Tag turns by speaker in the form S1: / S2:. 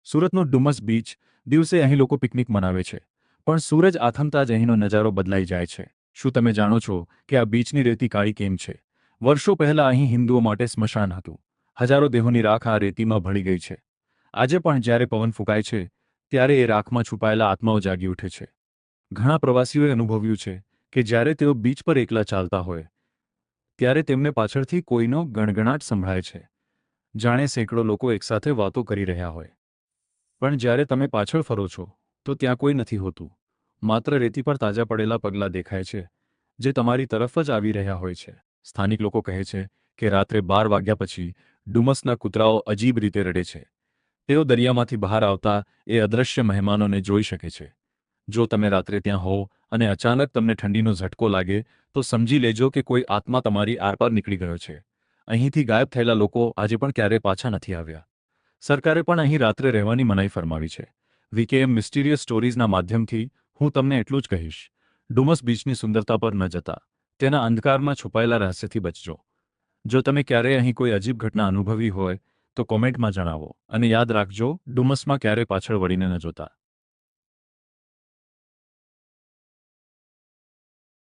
S1: સુરતનો ડુમસ બીચ દિવસે અહીં લોકો પિકનિક મનાવે છે, પણ સૂરજ આથમતા જ અહીંનો નજારો બદલાઈ જાય છે. શું તમે જાણો છો કે આ બીચની રેતી કાળી કેમ છે? વર્ષો પહેલા અહીં હિન્દુઓ માટે સ્મશાન હતું. હજારો દેહોની રાખ આ રેતીમાં ભળી ગઈ છે. આજે પણ જ્યારે પવન ફૂંકાય છે, ત્યારે એ રાખમાં છુપાયેલા આત્માઓ જાગી ઉઠે છે. ઘણા પ્રવાસીઓએ અનુભવ્યું છે કે જ્યારે તેઓ બીચ પર એકલા ચાલતા હોય, ત્યારે તેમને પાછળથી કોઈનો ગણગણાટ સંભળાય છે, જાણે સેંકડો લોકો એકસાથે વાતો કરી રહ્યા હોય. પણ જ્યારે તમે પાછળ ફરો છો, તો ત્યાં કોઈ નથી હોતું. માત્ર રેતી પર તાજા પડેલા પગલાં દેખાય છે, જે તમારી તરફ જ આવી રહ્યા હોય છે. સ્થાનિક લોકો કહે છે કે રાત્રે 12 વાગ્યા પછી ડુમસના કૂતરાઓ અજીબ રીતે રડે છે. તેઓ દરિયામાંથી બહાર આવતા એ અદૃશ્ય મહેમાનોને જોઈ શકે છે. જો તમે રાત્રે ત્યાં હો અને અચાનક તમને ઠંડીનો ઝટકો લાગે, તો સમજી લેજો કે કોઈ આત્મા તમારી આરપાર નીકળી ગયો છે. અહીંથી ગાયબ થયેલા લોકો આજે પણ ક્યારેય પાછા નથી આવ્યા. સરકારે પણ અહીં રાત્રે રહેવાની મનાઈ ફરમાવી છે. વીકેએમ મિસ્ટીરિયસ સ્ટોરીઝના માધ્યમથી હું તમને એટલું જ કહીશ: ડુમસ બીચની સુંદરતા પર ન જતા, તેના અંધકારમાં છુપાયેલા રહસ્યથી બચજો. જો તમે ક્યારેય અહીં કોઈ અજીબ ઘટના અનુભવી હોય, તો કોમેન્ટમાં જણાવો. અને યાદ રાખજો, ડુમસમાં ક્યારેય પાછળ વળીને ન જોતા.